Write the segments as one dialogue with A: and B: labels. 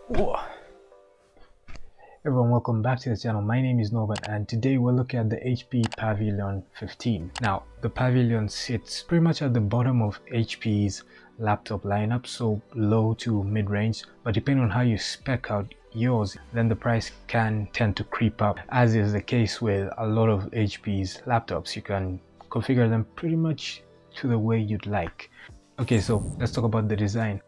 A: Whoa. Everyone, welcome back to the channel. My name is Norbert and today we're looking at the HP Pavilion 15. Now, the Pavilion sits pretty much at the bottom of HP's laptop lineup, so low to mid-range, but depending on how you spec out yours, then the price can tend to creep up. As is the case with a lot of HP's laptops, you can configure them pretty much to the way you'd like. Okay, so let's talk about the design.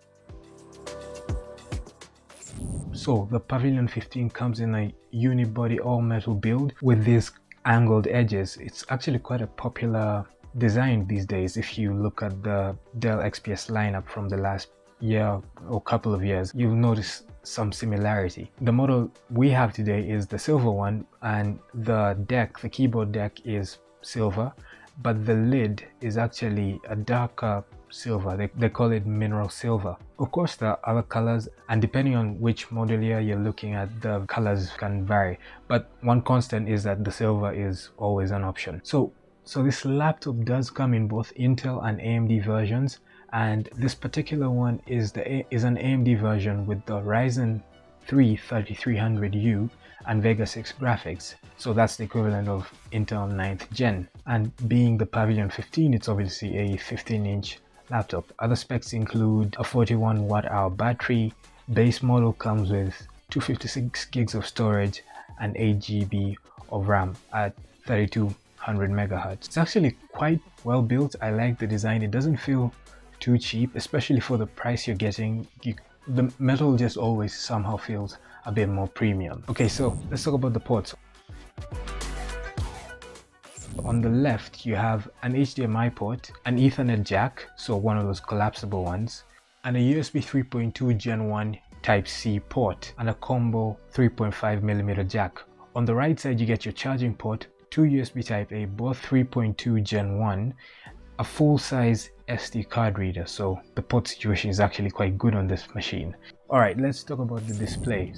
A: So the Pavilion 15 comes in a unibody all metal build with these angled edges. It's actually quite a popular design these days. If you look at the Dell XPS lineup from the last year or couple of years, you'll notice some similarity. The model we have today is the silver one, and the keyboard deck is silver, but the lid is actually a darker silver. They call it mineral silver. Of course, there are other colors, and depending on which model year you're looking at, the colors can vary, but one constant is that the silver is always an option. So this laptop does come in both Intel and AMD versions, and this particular one is an AMD version with the Ryzen 3 3300U and Vega 6 graphics. So that's the equivalent of Intel 9th gen. And being the Pavilion 15, it's obviously a 15-inch laptop. Other specs include a 41 watt-hour battery. Base model comes with 256 gigs of storage and 8 GB of RAM at 3200 megahertz. It's actually quite well built. I like the design. It doesn't feel too cheap, especially for the price you're getting. The metal just always somehow feels a bit more premium. Okay, so let's talk about the ports. On the left, you have an HDMI port, an Ethernet jack, so one of those collapsible ones, and a USB 3.2 Gen 1 Type-C port, and a combo 3.5mm jack. On the right side, you get your charging port, two USB Type-A, both 3.2 Gen 1, a full-size SD card reader, so the port situation is actually quite good on this machine. Alright, let's talk about the display.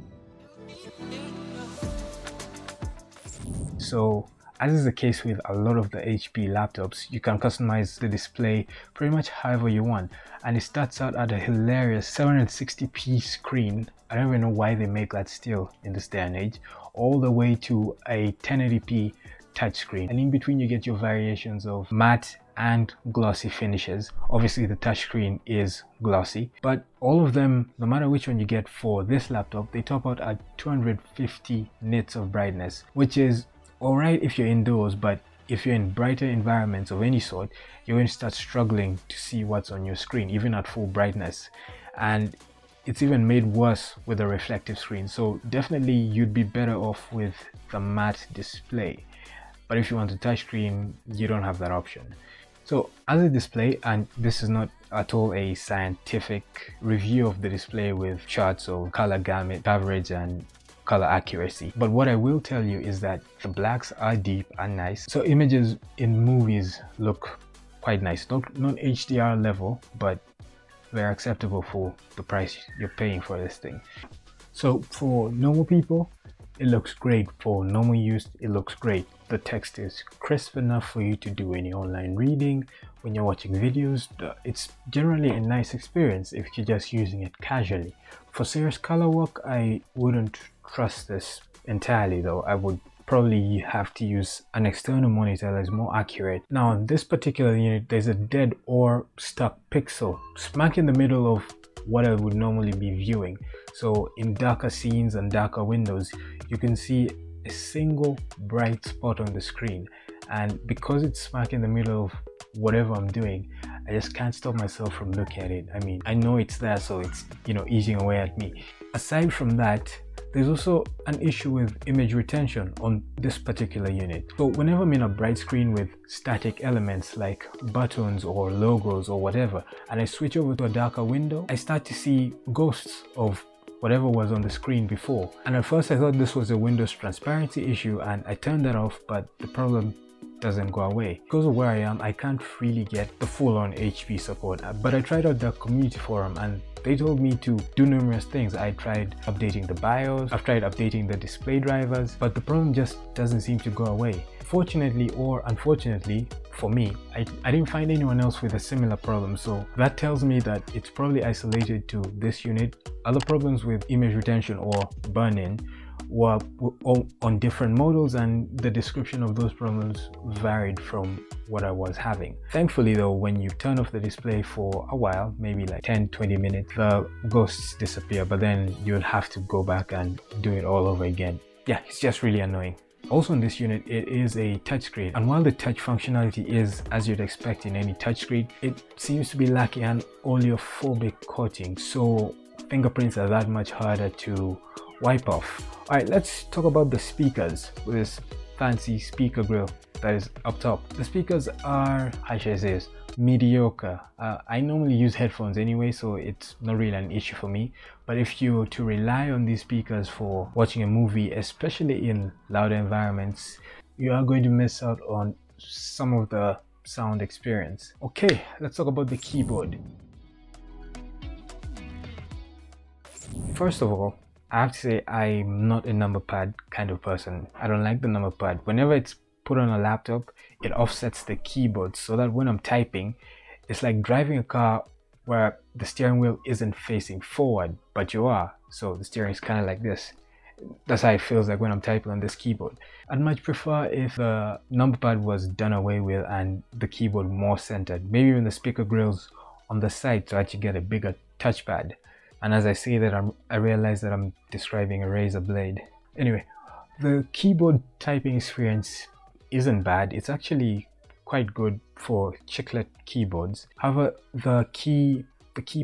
A: So, as is the case with a lot of the HP laptops, you can customize the display pretty much however you want, and it starts out at a hilarious 760p screen. I don't even know why they make that still in this day and age, all the way to a 1080p touchscreen, and in between you get your variations of matte and glossy finishes. Obviously the touchscreen is glossy, but all of them, no matter which one you get for this laptop, they top out at 250 nits of brightness, which is alright if you're indoors, but if you're in brighter environments of any sort, you're going to start struggling to see what's on your screen, even at full brightness. And it's even made worse with a reflective screen, so definitely you'd be better off with the matte display. But if you want a touchscreen, you don't have that option. So as a display, and this is not at all a scientific review of the display with charts of color gamut, coverage, and color accuracy, but what I will tell you is that the blacks are deep and nice. So images in movies look quite nice, not HDR level, but very acceptable for the price you're paying for this thing. So for normal people, it looks great. For normal use, it looks great. The text is crisp enough for you to do any online reading. When you're watching videos, it's generally a nice experience if you're just using it casually. For serious color work, I wouldn't trust this entirely though. I would probably have to use an external monitor that's more accurate. Now on this particular unit, there's a dead or stuck pixel smack in the middle of what I would normally be viewing. So in darker scenes and darker windows, you can see a single bright spot on the screen, and because it's smack in the middle of whatever I'm doing, I just can't stop myself from looking at it. I mean, I know it's there, so it's, you know, eating away at me. Aside from that, there's also an issue with image retention on this particular unit. So whenever I'm in a bright screen with static elements like buttons or logos or whatever, and I switch over to a darker window, I start to see ghosts of whatever was on the screen before. And at first I thought this was a Windows transparency issue, and I turned that off, but the problem doesn't go away. Because of where I am, I can't really get the full-on HP support, but I tried out the community forum and they told me to do numerous things. I tried updating the BIOS, I've tried updating the display drivers, but the problem just doesn't seem to go away. Fortunately or unfortunately, for me. I didn't find anyone else with a similar problem, so that tells me that it's probably isolated to this unit. Other problems with image retention or burn-in were all on different models, and the description of those problems varied from what I was having. Thankfully though, when you turn off the display for a while, maybe like 10-20 minutes, the ghosts disappear, but then you'll have to go back and do it all over again. Yeah, it's just really annoying. Also in this unit, it is a touchscreen, and while the touch functionality is as you'd expect in any touchscreen, it seems to be lacking an oleophobic coating, so fingerprints are that much harder to wipe off. Alright, let's talk about the speakers with this fancy speaker grill that is up top. The speakers are, how should I say this, mediocre. I normally use headphones anyway, so it's not really an issue for me, but if you were to rely on these speakers for watching a movie, especially in louder environments, you are going to miss out on some of the sound experience. Okay, let's talk about the keyboard. First of all, I have to say I'm not a number pad kind of person. I don't like the number pad. Whenever it's put on a laptop, it offsets the keyboard so that when I'm typing, it's like driving a car where the steering wheel isn't facing forward, but you are. So the steering is kind of like this. That's how it feels like when I'm typing on this keyboard. I'd much prefer if the number pad was done away with and the keyboard more centered. Maybe even the speaker grills on the side to actually get a bigger touchpad. And as I say that, I realize that I'm describing a razor blade. Anyway, the keyboard typing experience isn't bad. It's actually quite good for chiclet keyboards. However, the key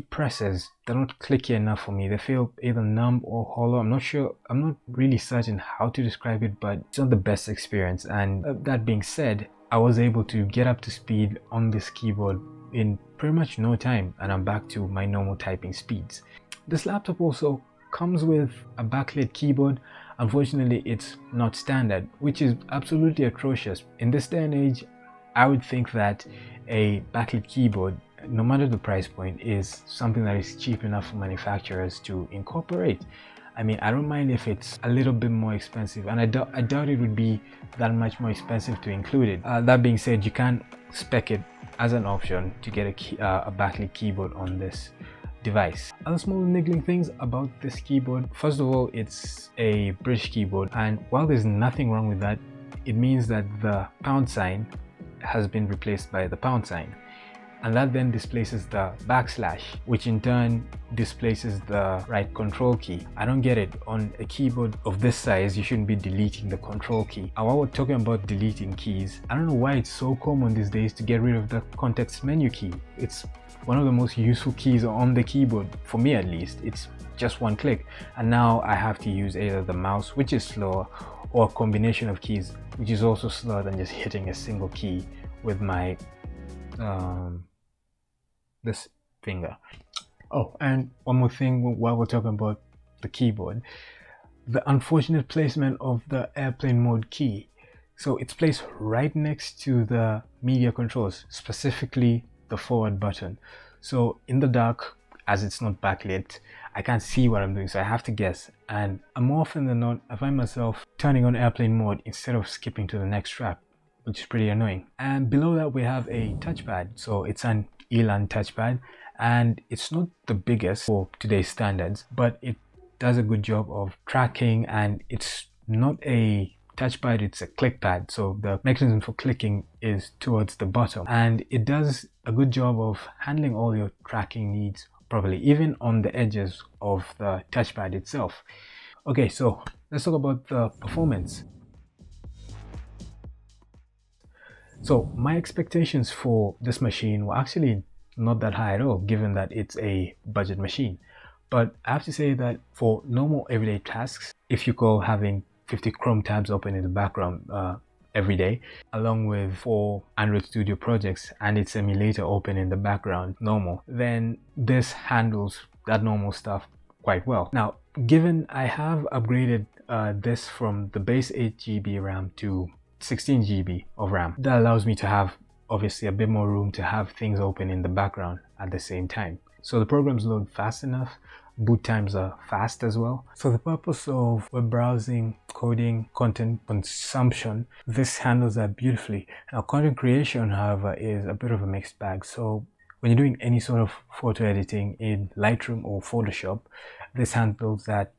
A: presses, they're not clicky enough for me. They feel either numb or hollow. I'm not sure, I'm not really certain how to describe it, but it's not the best experience. And that being said, I was able to get up to speed on this keyboard in pretty much no time, and I'm back to my normal typing speeds. This laptop also comes with a backlit keyboard. Unfortunately, it's not standard, which is absolutely atrocious. In this day and age, I would think that a backlit keyboard, no matter the price point, is something that is cheap enough for manufacturers to incorporate. I mean, I don't mind if it's a little bit more expensive, and I doubt it would be that much more expensive to include it. That being said, you can spec it as an option to get a backlit keyboard on this device. Other small niggling things about this keyboard. First of all, it's a British keyboard, and while there's nothing wrong with that, it means that the pound sign has been replaced by the pound sign, and that then displaces the backslash, which in turn displaces the right control key. I don't get it. On a keyboard of this size, you shouldn't be deleting the control key. And while we're talking about deleting keys, I don't know why it's so common these days to get rid of the context menu key. It's one of the most useful keys on the keyboard, for me at least. It's just one click, and now I have to use either the mouse, which is slower, or a combination of keys, which is also slower than just hitting a single key with my this finger. Oh, and one more thing while we're talking about the keyboard, the unfortunate placement of the airplane mode key. So it's placed right next to the media controls, specifically the forward button. So in the dark, as it's not backlit, I can't see what I'm doing, so I have to guess. And more often than not, I find myself turning on airplane mode instead of skipping to the next track, which is pretty annoying. And below that we have a touchpad. So it's an Elan touchpad, and it's not the biggest for today's standards, but it does a good job of tracking, and it's not a touchpad, it's a click pad, so the mechanism for clicking is towards the bottom, and it does a good job of handling all your tracking needs properly, even on the edges of the touchpad itself. Okay, so let's talk about the performance. So my expectations for this machine were actually not that high at all, given that it's a budget machine. But I have to say that for normal everyday tasks, if you call having 50 Chrome tabs open in the background every day, along with 4 Android Studio projects and its emulator open in the background normal, then this handles that normal stuff quite well. Now, given I have upgraded this from the base 8 GB RAM to 16 GB of RAM, that allows me to have obviously a bit more room to have things open in the background at the same time. So the programs load fast enough, boot times are fast as well. For the purpose of web browsing, coding, content consumption, this handles that beautifully. Now, content creation, however, is a bit of a mixed bag. So when you're doing any sort of photo editing in Lightroom or Photoshop, this handles that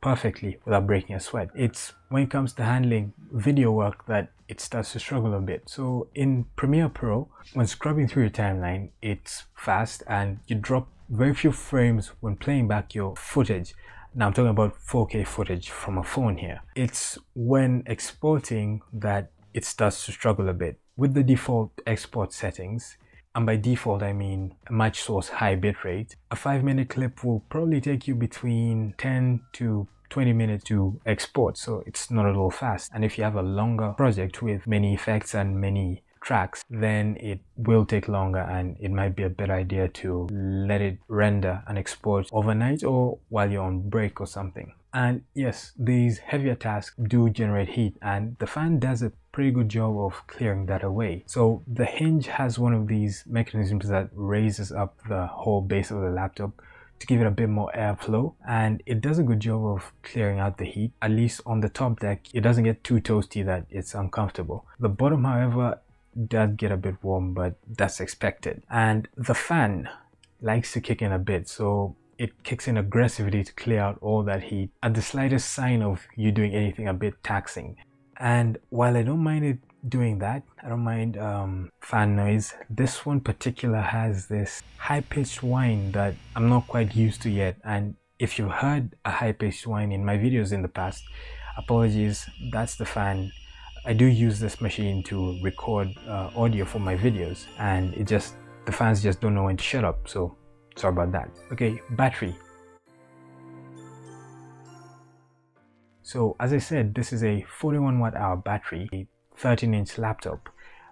A: perfectly without breaking a sweat. It's when it comes to handling video work that it starts to struggle a bit. So in Premiere Pro, when scrubbing through your timeline, it's fast and you drop very few frames when playing back your footage. Now I'm talking about 4K footage from a phone here. It's when exporting that it starts to struggle a bit. With the default export settings, and by default I mean match source high bitrate, a 5-minute clip will probably take you between 10 to 20 minutes to export, so it's not at all fast. And if you have a longer project with many effects and many tracks, then it will take longer, and it might be a better idea to let it render and export overnight or while you're on break or something. And yes, these heavier tasks do generate heat, and the fan does a pretty good job of clearing that away. So the hinge has one of these mechanisms that raises up the whole base of the laptop to give it a bit more airflow, and it does a good job of clearing out the heat. At least on the top deck, it doesn't get too toasty that it's uncomfortable. The bottom, however, does get a bit warm, but that's expected. And the fan likes to kick in a bit, so it kicks in aggressively to clear out all that heat at the slightest sign of you doing anything a bit taxing. And while I don't mind it doing that, I don't mind fan noise, this one particular has this high-pitched whine that I'm not quite used to yet. And if you've heard a high-pitched whine in my videos in the past, apologies, that's the fan. I do use this machine to record audio for my videos, and the fans just don't know when to shut up, so sorry about that. Okay, battery. So as I said, this is a 41 watt-hour battery, a 13-inch laptop,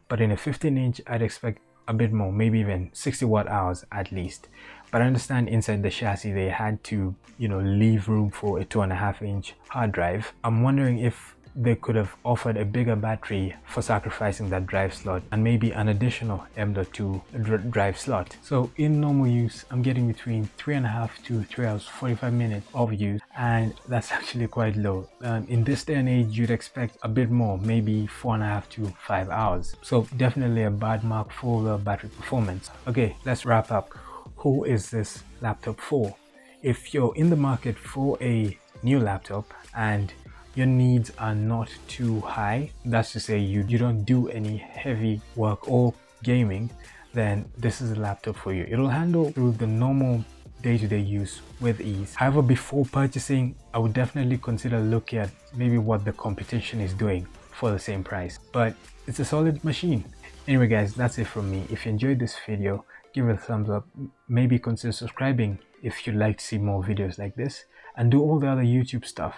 A: but in a 15-inch I'd expect a bit more, maybe even 60 watt-hours at least. But I understand inside the chassis they had to, leave room for a 2.5-inch hard drive. I'm wondering if they could have offered a bigger battery for sacrificing that drive slot, and maybe an additional M.2 drive slot. So in normal use, I'm getting between 3.5 to 3 hours 45 minutes of use, and that's actually quite low. In this day and age, you'd expect a bit more, maybe 4.5 to 5 hours. So definitely a bad mark for the battery performance. Okay, let's wrap up. Who is this laptop for? If you're in the market for a new laptop and your needs are not too high, that's to say you don't do any heavy work or gaming, then this is a laptop for you. It'll handle through the normal day-to-day use with ease. However, before purchasing, I would definitely consider looking at maybe what the competition is doing for the same price, but it's a solid machine. Anyway guys, that's it from me. If you enjoyed this video, give it a thumbs up, maybe consider subscribing if you'd like to see more videos like this, and do all the other YouTube stuff.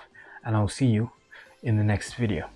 A: And I'll see you in the next video.